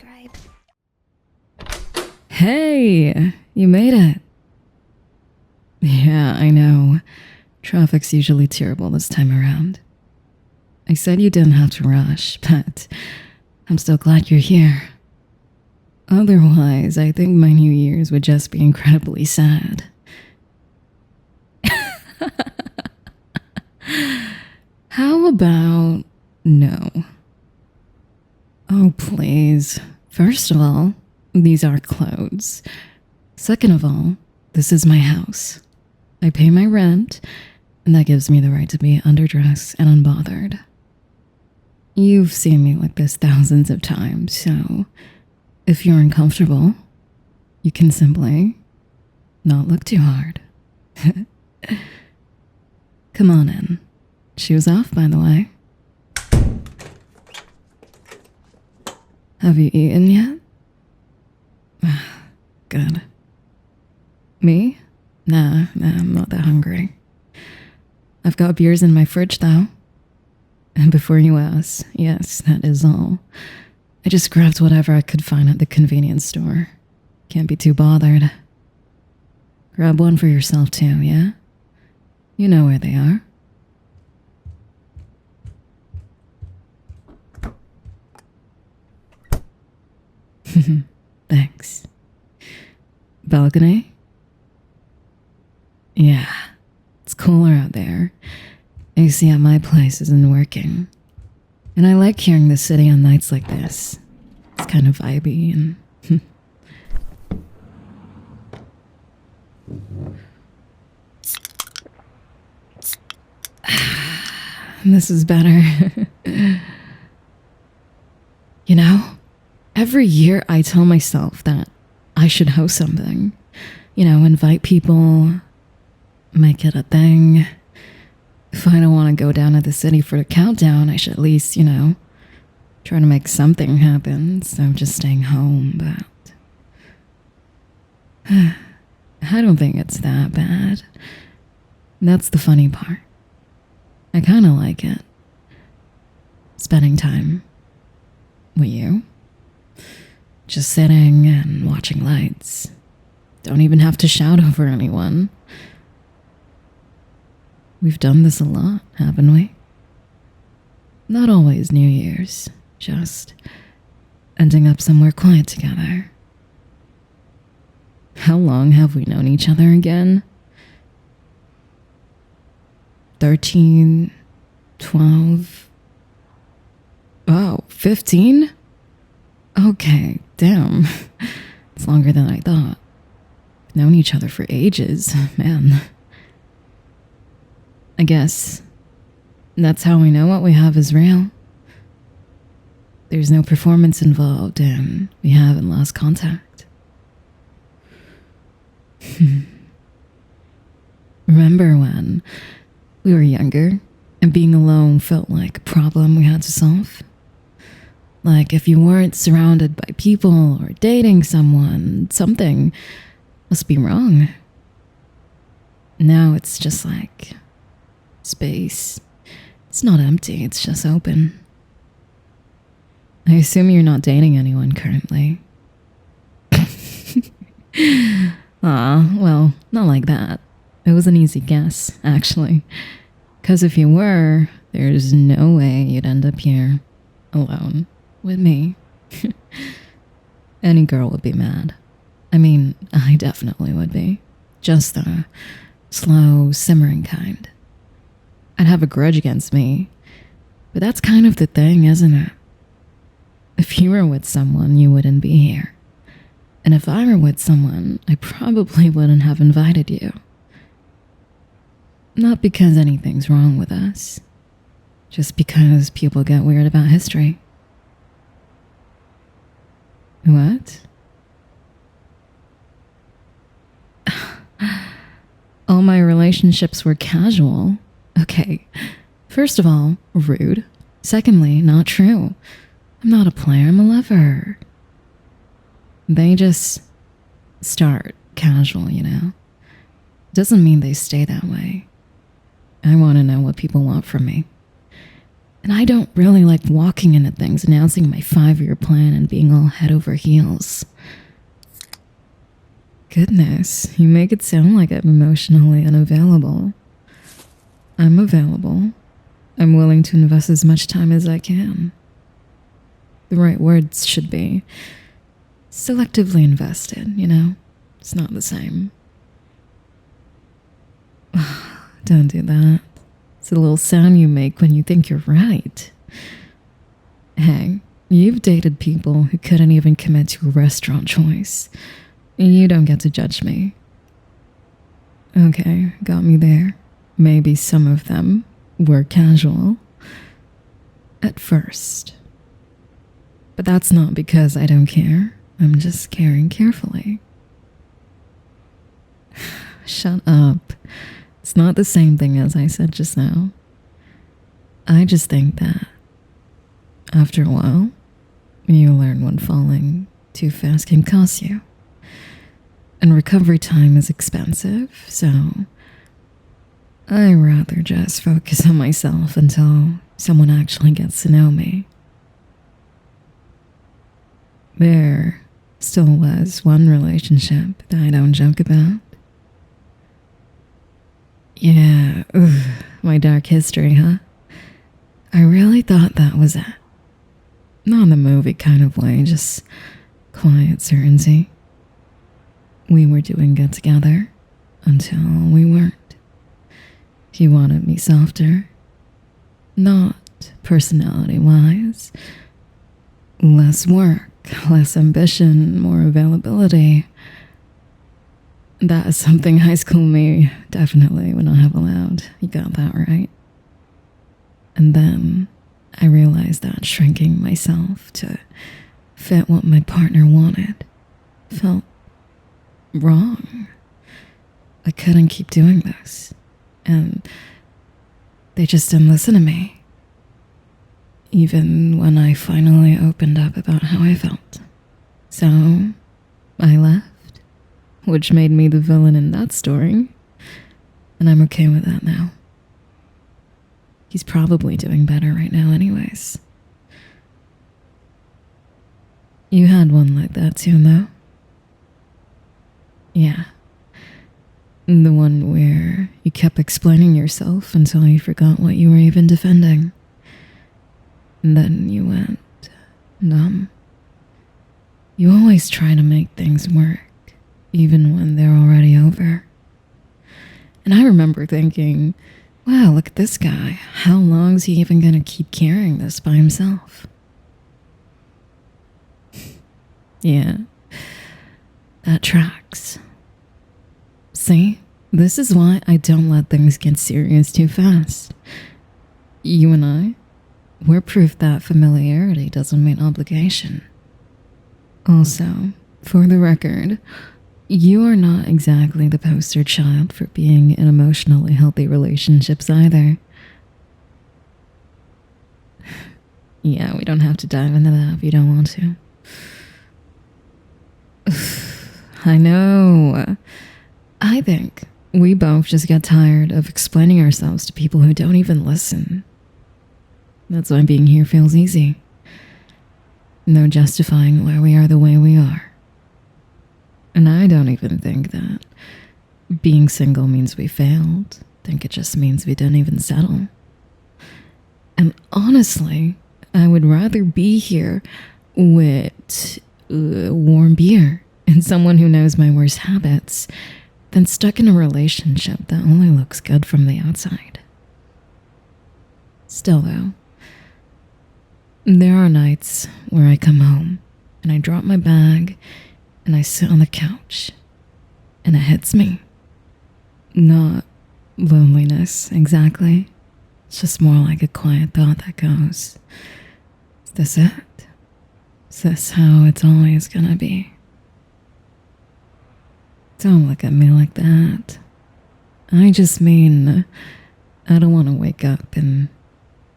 right? Hey, you made it. Yeah, I know. Traffic's usually terrible this time around. I said you didn't have to rush, but I'm still glad you're here. Otherwise, I think my New Year's would just be incredibly sad. How about no? Oh, please. First of all, these are clothes. Second of all, this is my house. I pay my rent, and that gives me the right to be underdressed and unbothered. You've seen me like this thousands of times, so if you're uncomfortable, you can simply not look too hard. Come on in. Shoes off, by the way. Have you eaten yet? Good. Me? Nah, I'm not that hungry. I've got beers in my fridge, though. And before you ask, yes, that is all. I just grabbed whatever I could find at the convenience store. Can't be too bothered. Grab one for yourself, too, yeah? You know where they are. Thanks. Balcony? Yeah, it's cooler out there. AC at my place isn't working. And I like hearing the city on nights like this. It's kind of vibey and... This is better. You know, every year I tell myself that I should host something. You know, invite people, make it a thing. If I don't want to go down to the city for the countdown, I should at least, try to make something happen instead of just staying home, but... I don't think it's that bad. That's the funny part. I kind of like it. Spending time with you. Just sitting and watching lights. Don't even have to shout over anyone. We've done this a lot, haven't we? Not always New Year's, just ending up somewhere quiet together. How long have we known each other again? 13, 12... Oh, 15? Okay, damn. It's longer than I thought. Known each other for ages, man. I guess that's how we know what we have is real. There's no performance involved and we haven't lost contact. Remember when we were younger and being alone felt like a problem we had to solve? Like if you weren't surrounded by people or dating someone, something must be wrong. Now it's just like space. It's not empty, it's just open. I assume you're not dating anyone currently. Well, not like that. It was an easy guess, actually. Because if you were, there's no way you'd end up here alone with me. Any girl would be mad. I mean, I definitely would be. Just the slow, simmering kind. I'd have a grudge against me. But that's kind of the thing, isn't it? If you were with someone, you wouldn't be here. And if I were with someone, I probably wouldn't have invited you. Not because anything's wrong with us. Just because people get weird about history. What? All my relationships were casual. Okay, first of all, rude. Secondly, not true. I'm not a player, I'm a lover. They just start casual, Doesn't mean they stay that way. I want to know what people want from me. And I don't really like walking into things, announcing my 5-year plan and being all head over heels. Goodness, you make it sound like I'm emotionally unavailable. I'm available. I'm willing to invest as much time as I can. The right words should be selectively invested, you know? It's not the same. Don't do that. It's a little sound you make when you think you're right. Hey, you've dated people who couldn't even commit to a restaurant choice. You don't get to judge me. Okay, got me there. Maybe some of them were casual. At first. But that's not because I don't care. I'm just caring carefully. Shut up. It's not the same thing as I said just now. I just think that after a while, you learn when falling too fast can cost you. And recovery time is expensive, so I'd rather just focus on myself until someone actually gets to know me. There still was one relationship that I don't joke about. Yeah, my dark history, huh? I really thought that was it. Not in the movie kind of way, just quiet certainty. We were doing good together until we weren't. He wanted me softer, not personality-wise. Less work, less ambition, more availability. That is something high school me definitely would not have allowed. You got that right. And then I realized that shrinking myself to fit what my partner wanted felt wrong. I couldn't keep doing this. And they just didn't listen to me. Even when I finally opened up about how I felt. So I left. Which made me the villain in that story. And I'm okay with that now. He's probably doing better right now anyways. You had one like that too, though? Yeah. The one where you kept explaining yourself until you forgot what you were even defending. And then you went numb. You always try to make things work. Even when they're already over. And I remember thinking, wow, look at this guy. How long is he even going to keep carrying this by himself? Yeah, that tracks. See, this is why I don't let things get serious too fast. You and I, we're proof that familiarity doesn't mean obligation. Also, for the record, you are not exactly the poster child for being in emotionally healthy relationships either. Yeah, we don't have to dive into that if you don't want to. I know. I think we both just get tired of explaining ourselves to people who don't even listen. That's why being here feels easy. No justifying why we are the way we are. And I don't even think that being single means we failed. I think it just means we didn't even settle. And honestly, I would rather be here with warm beer and someone who knows my worst habits than stuck in a relationship that only looks good from the outside. Still though, there are nights where I come home and I drop my bag and I sit on the couch, and it hits me. Not loneliness, exactly. It's just more like a quiet thought that goes, is this it? Is this how it's always gonna be? Don't look at me like that. I just mean, I don't want to wake up in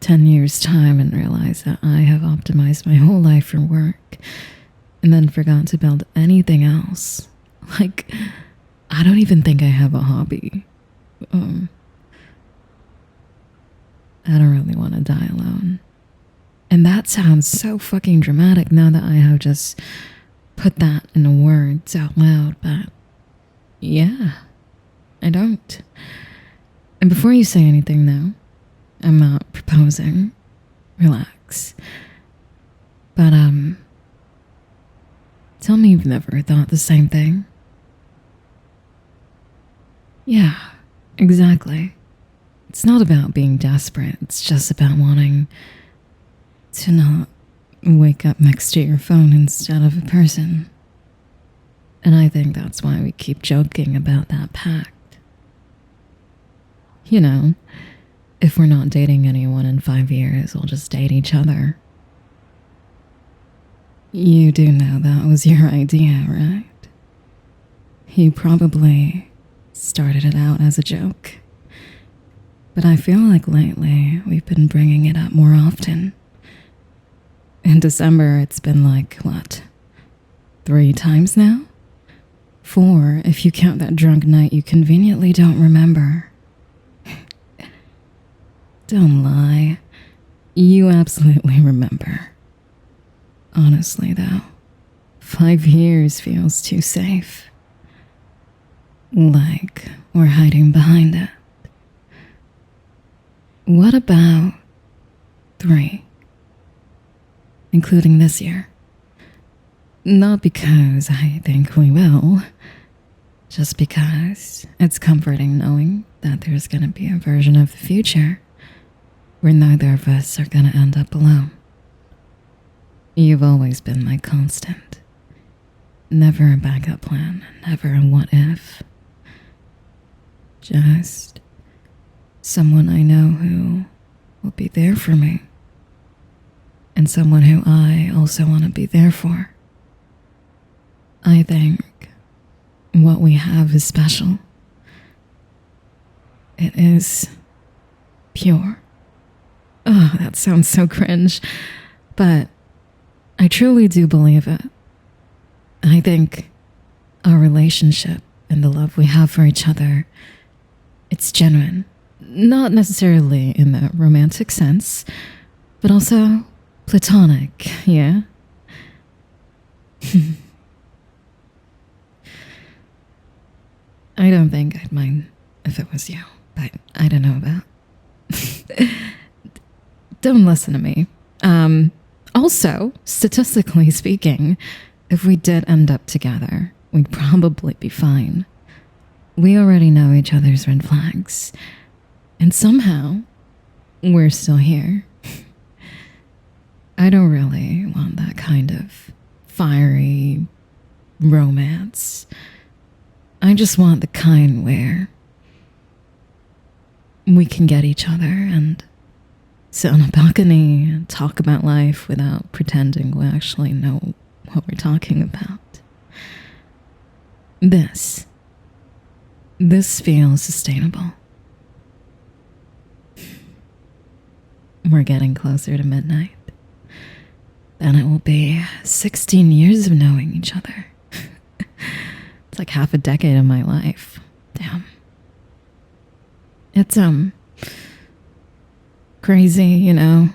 10 years' time and realize that I have optimized my whole life for work and then forgot to build anything else. Like, I don't even think I have a hobby. I don't really want to die alone. And that sounds so fucking dramatic now that I have just put that in words out loud, but yeah, I don't. And before you say anything though, I'm not proposing. Relax. But tell me you've never thought the same thing. Yeah, exactly. It's not about being desperate, it's just about wanting to not wake up next to your phone instead of a person. And I think that's why we keep joking about that pact. You know, if we're not dating anyone in 5 years, we'll just date each other. You do know that was your idea, right? You probably started it out as a joke. But I feel like lately we've been bringing it up more often. In December, it's been like, what, 3 times now? 4 if you count that drunk night you conveniently don't remember. Don't lie. You absolutely remember. Honestly, though, 5 years feels too safe. Like we're hiding behind it. What about 3? Including this year. Not because I think we will, just because it's comforting knowing that there's gonna be a version of the future where neither of us are gonna end up alone. You've always been my constant. Never a backup plan, never a what if. Just someone I know who will be there for me. And someone who I also want to be there for. I think what we have is special. It is pure. Oh, that sounds so cringe. But I truly do believe it. I think our relationship and the love we have for each other, it's genuine. Not necessarily in the romantic sense, but also platonic, yeah? I don't think I'd mind if it was you, but I don't know about. Don't listen to me. Also, statistically speaking, if we did end up together, we'd probably be fine. We already know each other's red flags. And somehow, we're still here. I don't really want that kind of fiery romance. I just want the kind where we can get each other and sit on a balcony and talk about life without pretending we actually know what we're talking about. This feels sustainable. We're getting closer to midnight. Then it will be 16 years of knowing each other. It's like half a decade of my life. Damn. It's, crazy, you know,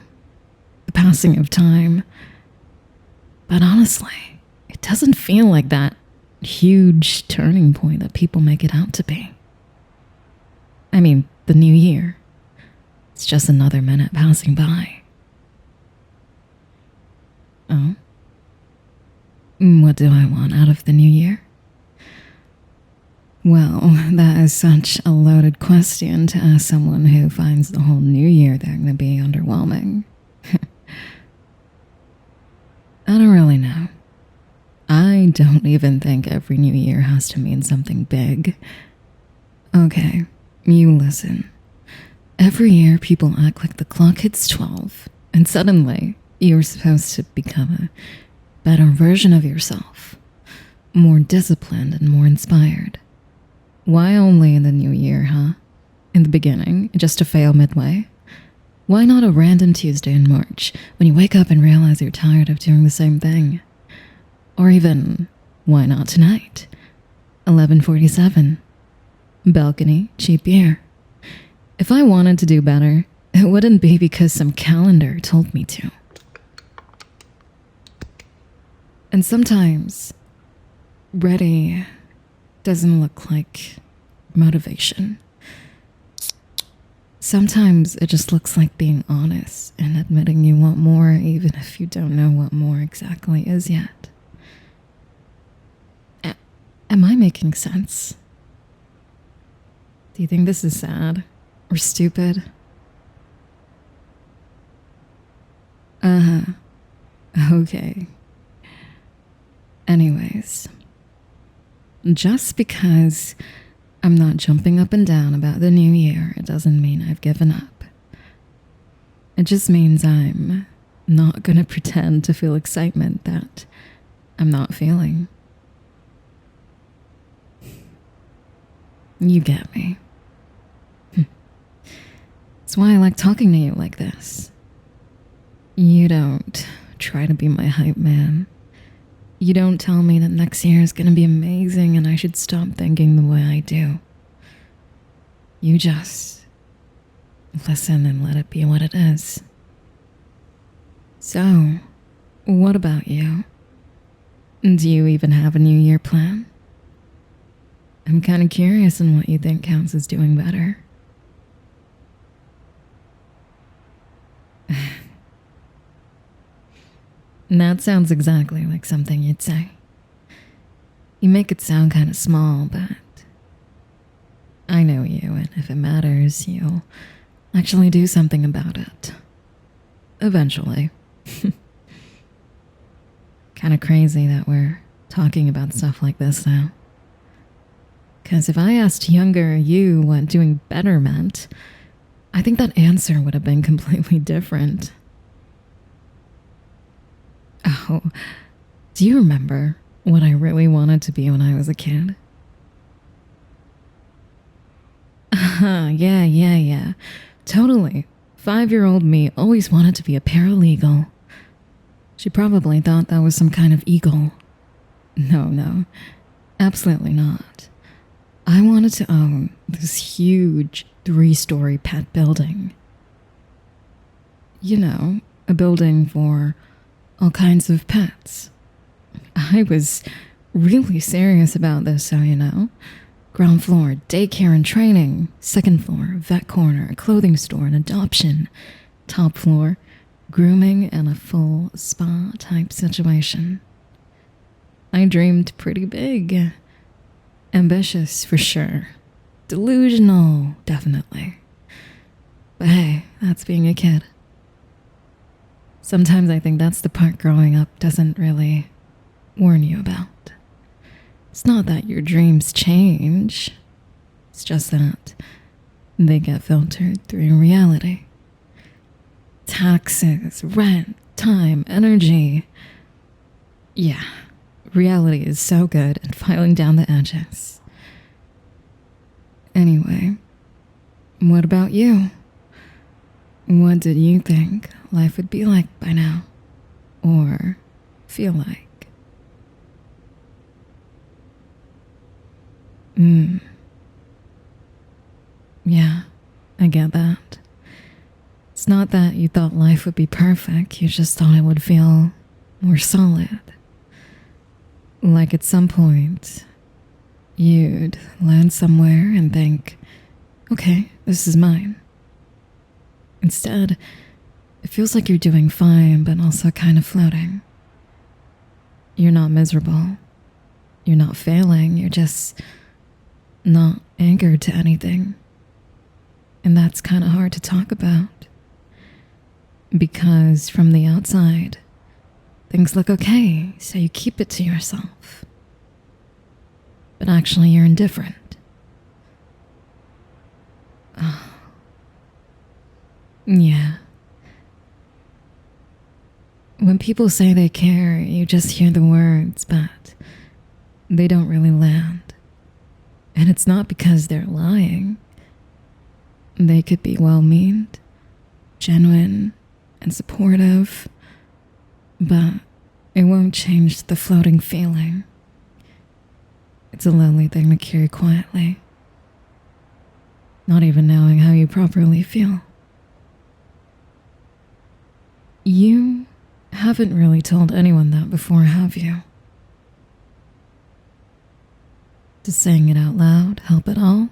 the passing of time. But honestly, it doesn't feel like that huge turning point that people make it out to be. I mean, the new year. It's just another minute passing by. Oh? What do I want out of the new year? Well, that is such a loaded question to ask someone who finds the whole new year thing to be underwhelming. I don't really know. I don't even think every new year has to mean something big. Okay, you listen. Every year people act like the clock hits 12, and suddenly you're supposed to become a better version of yourself. More disciplined and more inspired. Why only in the new year, huh? In the beginning, just to fail midway? Why not a random Tuesday in March, when you wake up and realize you're tired of doing the same thing? Or even, why not tonight? 11:47. Balcony, cheap beer. If I wanted to do better, It wouldn't be because some calendar told me to. And sometimes, ready doesn't look like motivation. Sometimes it just looks like being honest and admitting you want more, even if you don't know what more exactly is yet. Am I making sense? Do you think this is sad or stupid? Okay. Anyways, just because I'm not jumping up and down about the new year, it doesn't mean I've given up. It just means I'm not gonna pretend to feel excitement that I'm not feeling. You get me. That's why I like talking to you like this. You don't try to be my hype man. You don't tell me that next year is gonna be amazing and I should stop thinking the way I do. You just listen and let it be what it is. So, what about you? Do you even have a New Year plan? I'm kind of curious on what you think counts as doing better. That sounds exactly like something you'd say. You make it sound kind of small, but I know you, and if it matters, you'll actually do something about it. Eventually. Kind of crazy that we're talking about stuff like this now. Because if I asked younger you what doing better meant, I think that answer would have been completely different. Oh, do you remember what I really wanted to be when I was a kid? Yeah. Totally. 5-year-old me always wanted to be a paralegal. She probably thought that was some kind of eagle. No, absolutely not. I wanted to own this huge 3-story pet building. You know, a building for all kinds of pets. I was really serious about this, so you know. Ground floor, daycare and training. Second floor, vet corner, clothing store and adoption. Top floor, grooming and a full spa type situation. I dreamed pretty big. Ambitious for sure. Delusional, definitely. But hey, that's being a kid. Sometimes I think that's the part growing up doesn't really warn you about. It's not that your dreams change. It's just that they get filtered through reality. Taxes, rent, time, energy. Yeah, reality is so good at filing down the edges. Anyway, what about you? What did you think life would be like by now? Or feel like? Yeah, I get that. It's not that you thought life would be perfect, you just thought it would feel more solid. Like at some point, you'd land somewhere and think, okay, this is mine. Instead, it feels like you're doing fine, but also kind of floating. You're not miserable. You're not failing. You're just not anchored to anything. And that's kind of hard to talk about. Because from the outside, things look okay, so you keep it to yourself. But actually, you're indifferent. Oh. Yeah. When people say they care, you just hear the words, but they don't really land. And it's not because they're lying. They could be well-meaned, genuine, and supportive, but it won't change the floating feeling. It's a lonely thing to carry quietly, not even knowing how you properly feel. You haven't really told anyone that before, have you? Does saying it out loud help at all?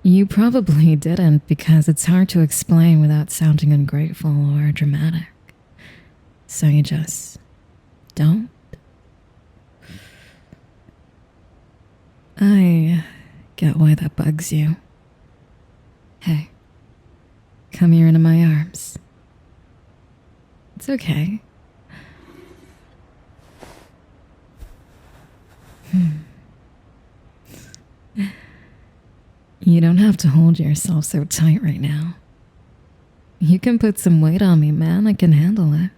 You probably didn't because it's hard to explain without sounding ungrateful or dramatic. So you just don't? I get why that bugs you. Hey, come here into my arms. It's okay. You don't have to hold yourself so tight right now. You can put some weight on me, man. I can handle it.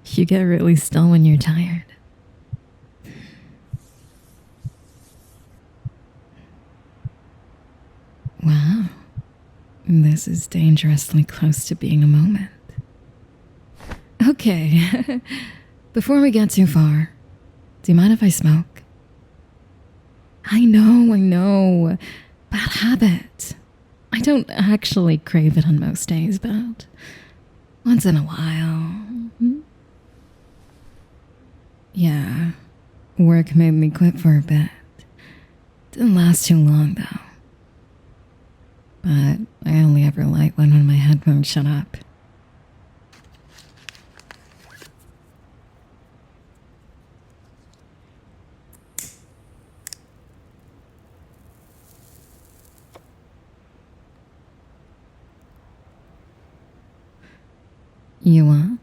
You get really still when you're tired. Wow. This is dangerously close to being a moment. Okay. Before we get too far, do you mind if I smoke? I know. Bad habit. I don't actually crave it on most days, but once in a while. Yeah, work made me quit for a bit. Didn't last too long, though. But I only ever light one when my headphones shut up. You what?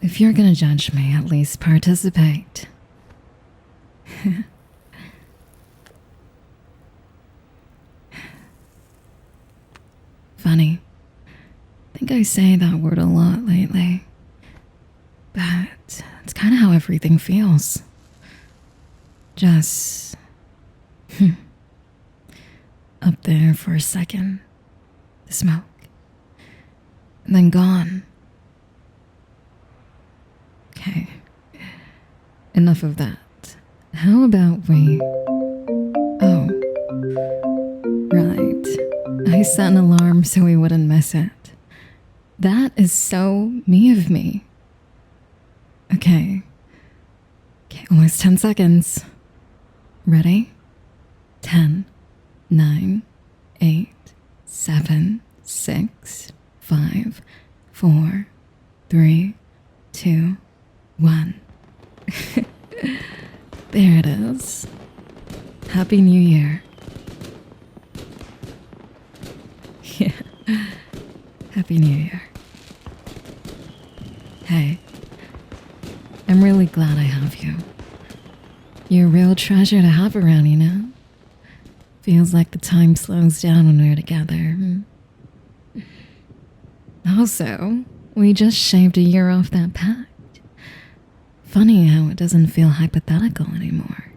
If you're gonna judge me, at least participate. Funny. I think I say that word a lot lately. But it's kind of how everything feels. Just up there for a second, the smoke, and then gone. Okay, enough of that. How about we... Oh, right. I set an alarm so we wouldn't miss it. That is so me of me. Okay, almost 10 seconds. Ready? 10, 9, 8, 7, 6, 5, 4, 3, 2, 1. There it is. Happy New Year. Yeah. Happy New Year. Hey, I'm really glad I have you. You're a real treasure to have around, you know? Feels like the time slows down when we're together. Also, we just shaved a year off that pact. Funny how it doesn't feel hypothetical anymore.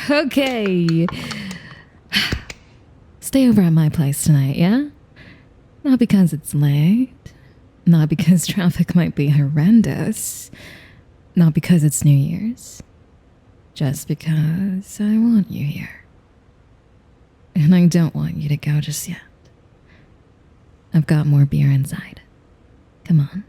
Okay. Stay over at my place tonight, yeah? Not because it's late. Not because traffic might be horrendous. Not because it's New Year's. Just because I want you here. And I don't want you to go just yet. I've got more beer inside. Come on.